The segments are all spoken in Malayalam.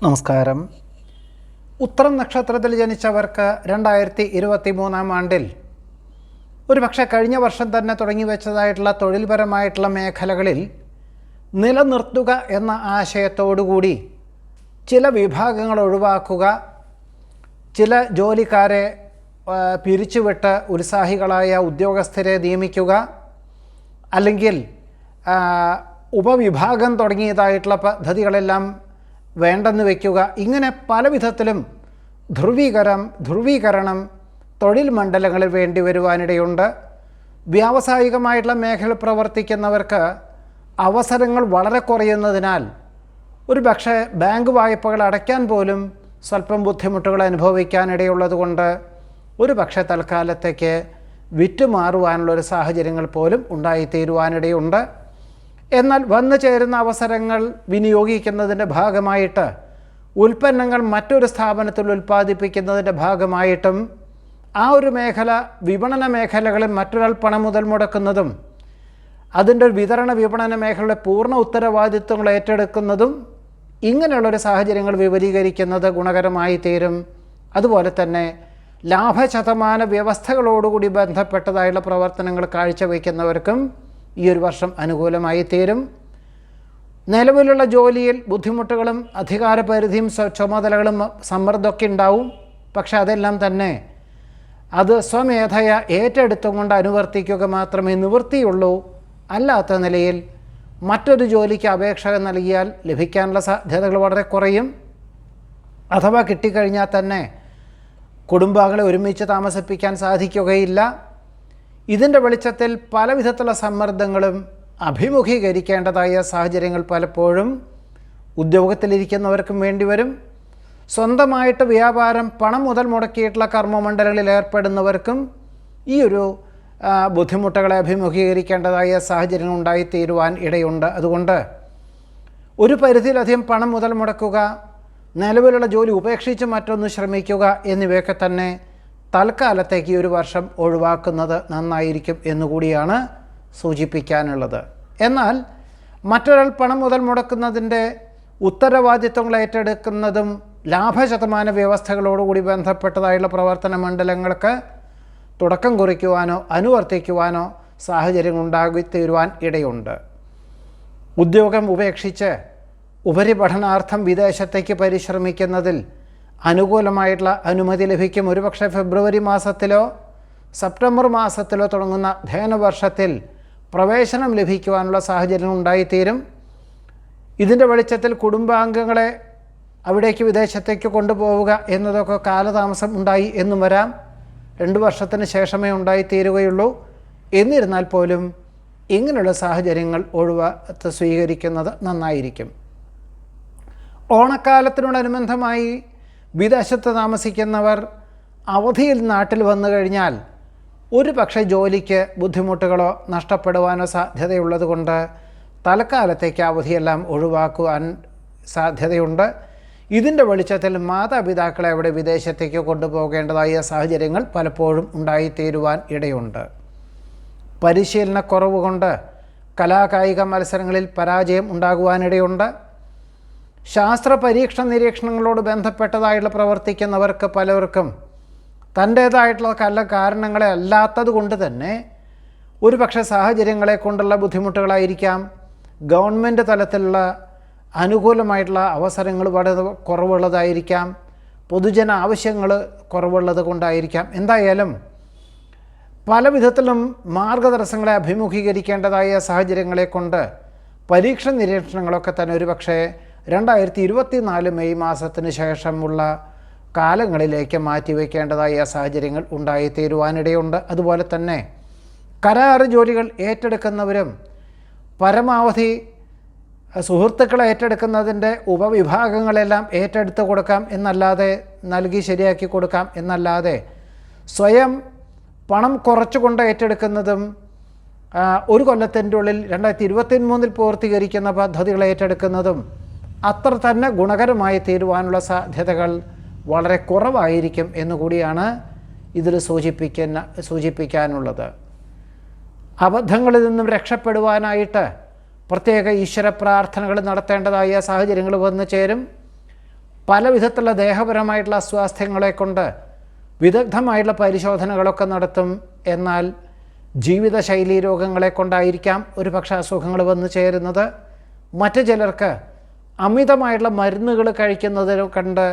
നമസ്കാരം. ഉത്രം നക്ഷത്രത്തിൽ ജനിച്ചവർക്ക് 2023 ആണ്ടിൽ ഒരുപക്ഷെ കഴിഞ്ഞ വർഷം തന്നെ തുടങ്ങി വെച്ചതായിട്ടുള്ള തൊഴിൽപരമായിട്ടുള്ള മേഖലകളിൽ നിലനിർത്തുക എന്ന ആശയത്തോടുകൂടി ചില വിഭാഗങ്ങൾ ഒഴിവാക്കുക, ചില ജോലിക്കാരെ പിരിച്ചുവിട്ട് ഉത്സാഹികളായ ഉദ്യോഗസ്ഥരെ നിയമിക്കുക, അല്ലെങ്കിൽ ഉപവിഭാഗം തുടങ്ങിയതായിട്ടുള്ള പദ്ധതികളെല്ലാം വേണ്ടെന്ന് വയ്ക്കുക, ഇങ്ങനെ പല വിധത്തിലും ധ്രുവീകരണം തൊഴിൽ മണ്ഡലങ്ങളിൽ വേണ്ടി വരുവാനിടയുണ്ട്. വ്യാവസായികമായിട്ടുള്ള മേഖല പ്രവർത്തിക്കുന്നവർക്ക് അവസരങ്ങൾ വളരെ കുറയുന്നതിനാൽ ഒരുപക്ഷെ ബാങ്ക് വായ്പകൾ അടയ്ക്കാൻ പോലും സ്വല്പം ബുദ്ധിമുട്ടുകൾ അനുഭവിക്കാനിടയുള്ളതുകൊണ്ട് ഒരുപക്ഷെ തൽക്കാലത്തേക്ക് വിറ്റുമാറുവാനുള്ളൊരു സാഹചര്യങ്ങൾ പോലും ഉണ്ടായിത്തീരുവാനിടയുണ്ട്. എന്നാൽ വന്നു ചേരുന്ന അവസരങ്ങൾ വിനിയോഗിക്കുന്നതിൻ്റെ ഭാഗമായിട്ട് ഉൽപ്പന്നങ്ങൾ മറ്റൊരു സ്ഥാപനത്തിൽ ഉൽപ്പാദിപ്പിക്കുന്നതിൻ്റെ ഭാഗമായിട്ടും ആ ഒരു മേഖല വിപണന മേഖലകളിൽ മറ്റൊരാൾ പണം മുതൽ മുടക്കുന്നതും അതിൻ്റെ വിതരണ വിപണന മേഖലയുടെ പൂർണ്ണ ഉത്തരവാദിത്വങ്ങൾ ഏറ്റെടുക്കുന്നതും ഇങ്ങനെയുള്ളൊരു സാഹചര്യങ്ങൾ വിപുലീകരിക്കുന്നത് ഗുണകരമായി തീരും. അതുപോലെ തന്നെ ലാഭശതമാന വ്യവസ്ഥകളോടുകൂടി ബന്ധപ്പെട്ടതായുള്ള പ്രവർത്തനങ്ങൾ കാഴ്ചവയ്ക്കുന്നവർക്കും ഈ ഒരു വർഷം അനുകൂലമായി തീരും. നിലവിലുള്ള ജോലിയിൽ ബുദ്ധിമുട്ടുകളും അധികാരപരിധിയും ചുമതലകളും സമ്മർദ്ദമൊക്കെ ഉണ്ടാവും. പക്ഷെ അതെല്ലാം തന്നെ അത് സ്വമേധയ ഏറ്റെടുത്തും കൊണ്ട് അനുവർത്തിക്കുക മാത്രമേ നിവൃത്തിയുള്ളൂ. അല്ലാത്ത നിലയിൽ മറ്റൊരു ജോലിക്ക് അപേക്ഷ നൽകിയാൽ ലഭിക്കാനുള്ള സാധ്യതകൾ വളരെ കുറയും. അഥവാ കിട്ടിക്കഴിഞ്ഞാൽ തന്നെ കുടുംബാംഗങ്ങളെ ഒരുമിച്ച് താമസിപ്പിക്കാൻ സാധിക്കുകയില്ല. ഇതിൻ്റെ വെളിച്ചത്തിൽ പല വിധത്തിലുള്ള സമ്മർദ്ദങ്ങളും അഭിമുഖീകരിക്കേണ്ടതായ സാഹചര്യങ്ങൾ പലപ്പോഴും ഉദ്യോഗത്തിലിരിക്കുന്നവർക്കും വേണ്ടിവരും. സ്വന്തമായിട്ട് വ്യാപാരം പണം മുതൽ മുടക്കിയിട്ടുള്ള കർമ്മമണ്ഡലങ്ങളിൽ ഏർപ്പെടുന്നവർക്കും ഈ ഒരു ബുദ്ധിമുട്ടുകളെ അഭിമുഖീകരിക്കേണ്ടതായ സാഹചര്യങ്ങൾ ഉണ്ടായിത്തീരുവാൻ ഇടയുണ്ട്. അതുകൊണ്ട് ഒരു പരിധിയിലധികം പണം മുതൽ മുടക്കുക, നിലവിലുള്ള ജോലി ഉപേക്ഷിച്ച് മറ്റൊന്ന് ശ്രമിക്കുക എന്നിവയൊക്കെ തന്നെ തൽക്കാലത്തേക്ക് ഈ ഒരു വർഷം ഒഴിവാക്കുന്നത് നന്നായിരിക്കും എന്നുകൂടിയാണ് സൂചിപ്പിക്കാനുള്ളത്. എന്നാൽ മറ്റൊരാൾ പണം മുതൽ മുടക്കുന്നതിൻ്റെ ഉത്തരവാദിത്വങ്ങൾ ഏറ്റെടുക്കുന്നതും ലാഭശതമാന വ്യവസ്ഥകളോടുകൂടി ബന്ധപ്പെട്ടതായുള്ള പ്രവർത്തന മണ്ഡലങ്ങൾക്ക് തുടക്കം കുറിക്കുവാനോ അനുവർത്തിക്കുവാനോ സാഹചര്യം ഉണ്ടാകിത്തീരുവാൻ ഇടയുണ്ട്. ഉദ്യോഗം ഉപേക്ഷിച്ച് ഉപരിപഠനാർത്ഥം വിദേശത്തേക്ക് പരിശ്രമിക്കുന്നതിൽ അനുകൂലമായിട്ടുള്ള അനുമതി ലഭിക്കും. ഒരുപക്ഷെ ഫെബ്രുവരി മാസത്തിലോ സെപ്റ്റംബർ മാസത്തിലോ തുടങ്ങുന്ന അധ്യയന വർഷത്തിൽ പ്രവേശനം ലഭിക്കുവാനുള്ള സാഹചര്യം ഉണ്ടായിത്തീരും. ഇതിൻ്റെ വെളിച്ചത്തിൽ കുടുംബാംഗങ്ങളെ അവിടേക്ക് വിദേശത്തേക്ക് കൊണ്ടുപോവുക എന്നതൊക്കെ കാലതാമസം ഉണ്ടായി എന്നും വരാം. 2 വർഷത്തിന് ശേഷമേ ഉണ്ടായിത്തീരുകയുള്ളൂ. എന്നിരുന്നാൽ പോലും ഇങ്ങനെയുള്ള സാഹചര്യങ്ങൾ ഒഴിവാക്കി സ്വീകരിക്കുന്നത് നന്നായിരിക്കും. ഓണക്കാലത്തിനോടനുബന്ധമായി വിദേശത്ത് താമസിക്കുന്നവർ അവധിയിൽ നാട്ടിൽ വന്നു കഴിഞ്ഞാൽ ഒരു പക്ഷേ ജോലിക്ക് ബുദ്ധിമുട്ടുകളോ നഷ്ടപ്പെടുവാനോ സാധ്യതയുള്ളത് കൊണ്ട് തൽക്കാലത്തേക്ക് അവധിയെല്ലാം ഒഴിവാക്കുവാൻ സാധ്യതയുണ്ട്. ഇതിൻ്റെ വെളിച്ചത്തിൽ മാതാപിതാക്കളെ അവിടെ വിദേശത്തേക്ക് കൊണ്ടുപോകേണ്ടതായ സാഹചര്യങ്ങൾ പലപ്പോഴും ഉണ്ടായിത്തീരുവാൻ ഇടയുണ്ട്. പരിശീലനക്കുറവ് കൊണ്ട് കലാകായിക മത്സരങ്ങളിൽ പരാജയം ഉണ്ടാകുവാനിടയുണ്ട്. ശാസ്ത്ര പരീക്ഷണ നിരീക്ഷണങ്ങളോട് ബന്ധപ്പെട്ടതായിട്ടുള്ള പ്രവർത്തിക്കുന്നവർക്ക് പലർക്കും തൻ്റേതായിട്ടുള്ള പല കാരണങ്ങളെ അല്ലാത്തത് കൊണ്ട് തന്നെ ഒരുപക്ഷെ സാഹചര്യങ്ങളെ കൊണ്ടുള്ള ബുദ്ധിമുട്ടുകളായിരിക്കാം, ഗവൺമെൻറ് തലത്തിലുള്ള അനുകൂലമായിട്ടുള്ള അവസരങ്ങൾ വളരെ കുറവുള്ളതായിരിക്കാം, പൊതുജന ആവശ്യങ്ങൾ കുറവുള്ളത് കൊണ്ടായിരിക്കാം. എന്തായാലും പല വിധത്തിലും മാർഗതടസ്സങ്ങളെ അഭിമുഖീകരിക്കേണ്ടതായ സാഹചര്യങ്ങളെ കൊണ്ട് പരീക്ഷ നിരീക്ഷണങ്ങളൊക്കെ തന്നെ ഒരുപക്ഷെ 2024 മെയ് മാസത്തിന് ശേഷമുള്ള കാലങ്ങളിലേക്ക് മാറ്റിവെക്കേണ്ടതായ സാഹചര്യങ്ങൾ ഉണ്ടായിത്തീരുവാനിടയുണ്ട്. അതുപോലെ തന്നെ കരാർ ജോലികൾ ഏറ്റെടുക്കുന്നവരും പരമാവധി സുഹൃത്തുക്കളെ ഏറ്റെടുക്കുന്നതിൻ്റെ ഉപവിഭാഗങ്ങളെല്ലാം ഏറ്റെടുത്ത് കൊടുക്കാം എന്നല്ലാതെ നൽകി ശരിയാക്കി കൊടുക്കാം എന്നല്ലാതെ സ്വയം പണം കുറച്ചുകൊണ്ട് ഏറ്റെടുക്കുന്നതും ഒരു കൊല്ലത്തിൻ്റെ ഉള്ളിൽ 2023 പൂർത്തീകരിക്കുന്ന പദ്ധതികൾ ഏറ്റെടുക്കുന്നതും അത്ര തന്നെ ഗുണകരമായി തീരുവാനുള്ള സാധ്യതകൾ വളരെ കുറവായിരിക്കും എന്നുകൂടിയാണ് ഇതിൽ സൂചിപ്പിക്കാനുള്ളത്. അബദ്ധങ്ങളിൽ നിന്നും രക്ഷപ്പെടുവാനായിട്ട് പ്രത്യേക ഈശ്വര പ്രാർത്ഥനകൾ നടത്തേണ്ടതായ സാഹചര്യങ്ങൾ വന്നു ചേരും. പല വിധത്തിലുള്ള ദേഹപരമായിട്ടുള്ള അസ്വാസ്ഥ്യങ്ങളെ കൊണ്ട് വിദഗ്ധമായിട്ടുള്ള പരിശോധനകളൊക്കെ നടത്തും. എന്നാൽ ജീവിതശൈലീ രോഗങ്ങളെ കൊണ്ടായിരിക്കാം ഒരു പക്ഷേ അസുഖങ്ങൾ വന്നു ചേരുന്നത്. മറ്റു ചിലർക്ക് അമിതമായിട്ടുള്ള മരുന്നുകൾ കഴിക്കുന്നതിനെ കണ്ട്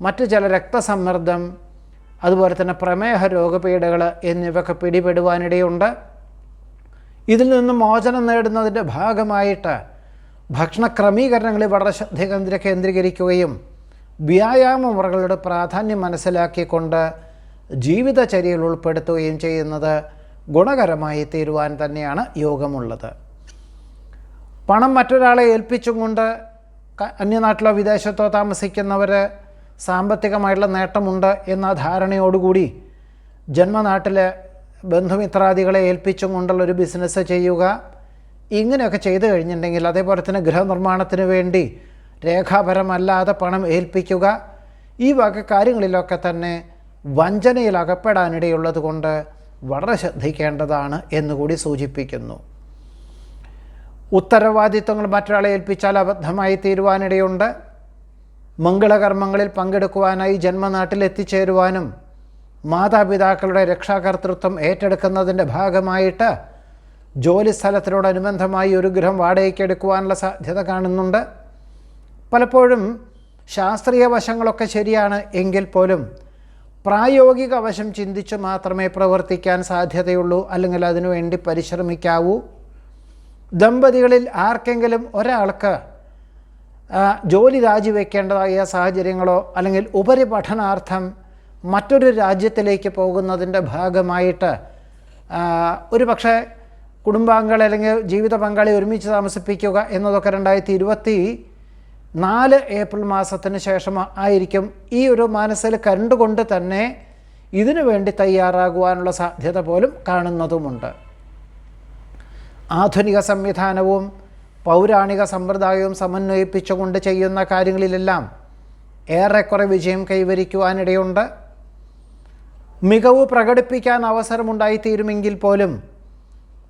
മറ്റു ചില രക്തസമ്മർദ്ദം, അതുപോലെ തന്നെ പ്രമേഹ രോഗപീഠകൾ എന്നിവയൊക്കെ പിടിപെടുവാനിടയുണ്ട്. ഇതിൽ നിന്ന് മോചനം നേടുന്നതിൻ്റെ ഭാഗമായിട്ട് ഭക്ഷണ ക്രമീകരണങ്ങളിൽ വളരെ ശ്രദ്ധ കേന്ദ്രീകരിക്കുകയും വ്യായാമ മുറകളുടെ പ്രാധാന്യം മനസ്സിലാക്കിക്കൊണ്ട് ജീവിതചര്യയിൽ ഉൾപ്പെടുത്തുകയും ചെയ്യുന്നത് ഗുണകരമായി തീരുവാൻ തന്നെയാണ് യോഗമുള്ളത്. പണം മറ്റൊരാളെ ഏൽപ്പിച്ചും കൊണ്ട് അന്യനാട്ടിലോ വിദേശത്തോ താമസിക്കുന്നവർ സാമ്പത്തികമായിട്ടുള്ള നേട്ടമുണ്ട് എന്ന ധാരണയോടുകൂടി ജന്മനാട്ടിലെ ബന്ധുമിത്രാദികളെ ഏൽപ്പിച്ചും കൊണ്ടുള്ളൊരു ബിസിനസ് ചെയ്യുക, ഇങ്ങനെയൊക്കെ ചെയ്തു കഴിഞ്ഞിട്ടുണ്ടെങ്കിൽ, അതേപോലെ തന്നെ ഗൃഹനിർമ്മാണത്തിന് വേണ്ടി രേഖാപരമല്ലാതെ പണം ഏൽപ്പിക്കുക, ഈ വക കാര്യങ്ങളിലൊക്കെ തന്നെ വഞ്ചനയിൽ അകപ്പെടാനിടയുള്ളത് കൊണ്ട് വളരെ ശ്രദ്ധിക്കേണ്ടതാണ് എന്നുകൂടി സൂചിപ്പിക്കുന്നു. ഉത്തരവാദിത്വങ്ങൾ മറ്റൊരാളെ ഏൽപ്പിച്ചാൽ അബദ്ധമായി തീരുവാനിടയുണ്ട്. മംഗളകർമ്മങ്ങളിൽ പങ്കെടുക്കുവാനായി ജന്മനാട്ടിൽ എത്തിച്ചേരുവാനും മാതാപിതാക്കളുടെ രക്ഷാകർതൃത്വം ഏറ്റെടുക്കുന്നതിൻ്റെ ഭാഗമായിട്ട് ജോലി സ്ഥലത്തിനോടനുബന്ധമായി ഒരു ഗൃഹം വാടകയ്ക്ക് എടുക്കുവാനുള്ള സാധ്യത കാണുന്നുണ്ട്. പലപ്പോഴും ശാസ്ത്രീയ വശങ്ങളൊക്കെ ശരിയാണ് എങ്കിൽ പോലും പ്രായോഗിക വശം ചിന്തിച്ച് മാത്രമേ പ്രവർത്തിക്കാൻ സാധ്യതയുള്ളൂ, അല്ലെങ്കിൽ അതിനുവേണ്ടി പരിശ്രമിക്കാവൂ. ദമ്പതികളിൽ ആർക്കെങ്കിലും ഒരാൾക്ക് ജോലി രാജിവെക്കേണ്ടതായ സാഹചര്യങ്ങളോ അല്ലെങ്കിൽ ഉപരിപഠനാർത്ഥം മറ്റൊരു രാജ്യത്തിലേക്ക് പോകുന്നതിൻ്റെ ഭാഗമായിട്ട് ഒരു പക്ഷേ കുടുംബാംഗങ്ങളെ അല്ലെങ്കിൽ ജീവിത പങ്കാളി ഒരുമിച്ച് താമസിപ്പിക്കുക എന്നതൊക്കെ 2024 ഏപ്രിൽ മാസത്തിന് ശേഷം ആയിരിക്കും. ഈ ഒരു മനസ്സിൽ കണ്ടുകൊണ്ട് തന്നെ ഇതിനു വേണ്ടി തയ്യാറാകുവാനുള്ള സാധ്യത പോലും കാണുന്നതുമുണ്ട്. ആധുനിക സംവിധാനവും പൗരാണിക സമ്പ്രദായവും സമന്വയിപ്പിച്ചുകൊണ്ട് ചെയ്യുന്ന കാര്യങ്ങളിലെല്ലാം ഏറെക്കുറെ വിജയം കൈവരിക്കുവാനിടയുണ്ട്. മികവ് പ്രകടിപ്പിക്കാൻ അവസരമുണ്ടായിത്തീരുമെങ്കിൽ പോലും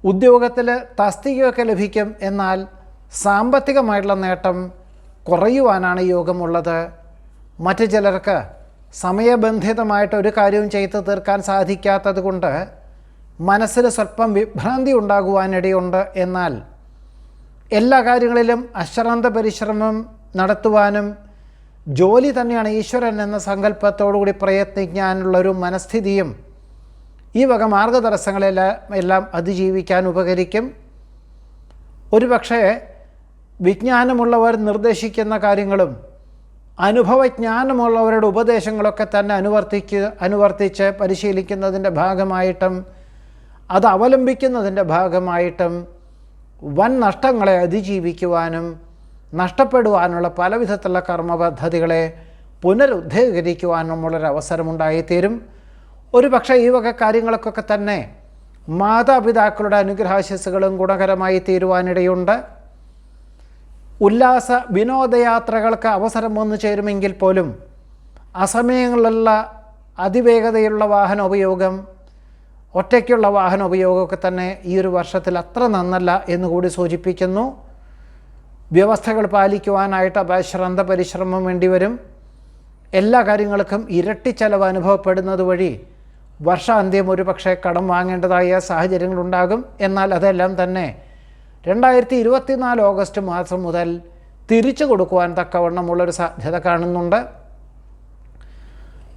ഉദ്യോഗത്തിൽ തസ്തികയൊക്കെ ലഭിക്കും, എന്നാൽ സാമ്പത്തികമായിട്ടുള്ള നേട്ടം കുറയുവാനാണ് യോഗമുള്ളത്. മറ്റു ചിലർക്ക് സമയബന്ധിതമായിട്ട് ഒരു കാര്യവും ചെയ്തു തീർക്കാൻ സാധിക്കാത്തത് കൊണ്ട് മനസ്സിൽ സ്വല്പം വിഭ്രാന്തി ഉണ്ടാകുവാനിടയുണ്ട്. എന്നാൽ എല്ലാ കാര്യങ്ങളിലും അശ്രാന്ത പരിശ്രമം നടത്തുവാനും ജോലി തന്നെയാണ് ഈശ്വരൻ എന്ന സങ്കല്പത്തോടുകൂടി പ്രയത്നിക്കാനുള്ളൊരു മനസ്ഥിതിയും ഈ വക മാർഗതടസ്സങ്ങളെല്ലാം അതിജീവിക്കാൻ ഉപകരിക്കും. ഒരുപക്ഷേ വിജ്ഞാനമുള്ളവർ നിർദ്ദേശിക്കുന്ന കാര്യങ്ങളും അനുഭവജ്ഞാനമുള്ളവരുടെ ഉപദേശങ്ങളൊക്കെ തന്നെ അനുവർത്തിച്ച് പരിശീലിക്കുന്നതിൻ്റെ ഭാഗമായിട്ടും അത് അവലംബിക്കുന്നതിൻ്റെ ഭാഗമായിട്ടും വൻ നഷ്ടങ്ങളെ അതിജീവിക്കുവാനും നഷ്ടപ്പെടുവാനുള്ള പല വിധത്തിലുള്ള കർമ്മപദ്ധതികളെ പുനരുദ്ധീകരിക്കുവാനുമുള്ളൊരവസരമുണ്ടായിത്തീരും. ഒരു പക്ഷേ ഈ വക കാര്യങ്ങൾക്കൊക്കെ തന്നെ മാതാപിതാക്കളുടെ അനുഗ്രഹാശിസ്സുകളും ഗുണകരമായി തീരുവാനിടയുണ്ട്. ഉല്ലാസ വിനോദയാത്രകൾക്ക് അവസരം വന്നു ചേരുമെങ്കിൽ പോലും അസമയങ്ങളിലുള്ള അതിവേഗതയുള്ള വാഹന ഉപയോഗം, ഒറ്റയ്ക്കുള്ള വാഹന ഉപയോഗമൊക്കെ തന്നെ ഈ ഒരു വർഷത്തിൽ അത്ര നന്നല്ല എന്നുകൂടി സൂചിപ്പിക്കുന്നു. വ്യവസ്ഥകൾ പാലിക്കുവാനായിട്ട് അശ്രാന്ത പരിശ്രമം വേണ്ടിവരും. എല്ലാ കാര്യങ്ങൾക്കും ഇരട്ടി ചെലവ് അനുഭവപ്പെടുന്നത് വഴി വർഷാന്ത്യം ഒരു പക്ഷേ കടം വാങ്ങേണ്ടതായ സാഹചര്യങ്ങളുണ്ടാകും. എന്നാൽ അതെല്ലാം തന്നെ 2024 ഓഗസ്റ്റ് മാസം മുതൽ തിരിച്ചു കൊടുക്കുവാൻ തക്കവണ്ണമുള്ളൊരു സാധ്യത കാണുന്നുണ്ട്.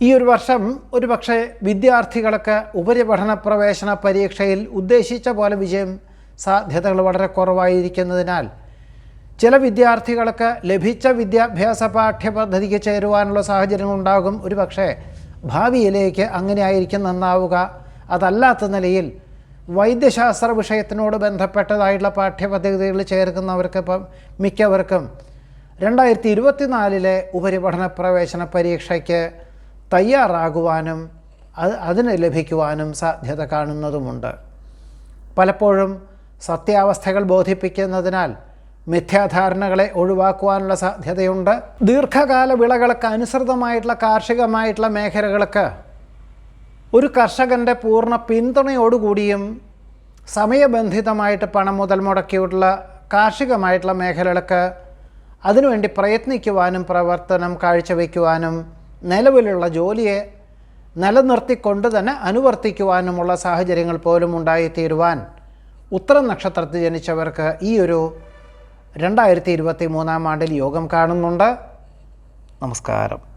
ഈ ഒരു വർഷം ഒരു പക്ഷേ വിദ്യാർത്ഥികൾക്ക് ഉപരിപഠന പ്രവേശന പരീക്ഷയിൽ ഉദ്ദേശിച്ച പോലെ വിജയം സാധ്യതകൾ വളരെ കുറവായിരിക്കുന്നതിനാൽ ചില വിദ്യാർത്ഥികൾക്ക് ലഭിച്ച വിദ്യാഭ്യാസ പാഠ്യപദ്ധതിക്ക് ചേരുവാനുള്ള സാഹചര്യങ്ങളുണ്ടാകും. ഒരു പക്ഷേ ഭാവിയിലേക്ക് അങ്ങനെ ആയിരിക്കും നന്നാവുക. അതല്ലാത്ത നിലയിൽ വൈദ്യശാസ്ത്ര വിഷയത്തിനോട് ബന്ധപ്പെട്ടതായിട്ടുള്ള പാഠ്യപദ്ധതികളിൽ ചേർക്കുന്നവർക്ക് ഇപ്പം മിക്കവർക്കും 2024 ഉപരിപഠന പ്രവേശന പരീക്ഷയ്ക്ക് തയ്യാറാകുവാനും അതിന് ലഭിക്കുവാനും സാധ്യത കാണുന്നതുമുണ്ട്. പലപ്പോഴും സത്യാവസ്ഥകൾ ബോധിപ്പിക്കുന്നതിനാൽ മിഥ്യാധാരണകളെ ഒഴിവാക്കുവാനുള്ള സാധ്യതയുണ്ട്. ദീർഘകാല വിളകൾക്ക് അനുസൃതമായിട്ടുള്ള കാർഷികമായിട്ടുള്ള മേഖലകൾക്ക് ഒരു കർഷകൻ്റെ പൂർണ്ണ പിന്തുണയോടുകൂടിയും സമയബന്ധിതമായിട്ട് പണം മുതൽ മുടക്കിയിട്ടുള്ള കാർഷികമായിട്ടുള്ള മേഖലകൾക്ക് അതിനുവേണ്ടി പ്രയത്നിക്കുവാനും പ്രവർത്തനം കാഴ്ചവെക്കുവാനും നിലവിലുള്ള ജോലിയെ നിലനിർത്തിക്കൊണ്ട് തന്നെ അനുവർത്തിക്കുവാനുമുള്ള സാഹചര്യങ്ങൾ പോലും ഉണ്ടായിത്തീരുവാൻ ഉത്തരം നക്ഷത്രത്തിൽ ജനിച്ചവർക്ക് ഈ ഒരു 2023 ആണ്ടിൽ യോഗം കാണുന്നുണ്ട്. നമസ്കാരം.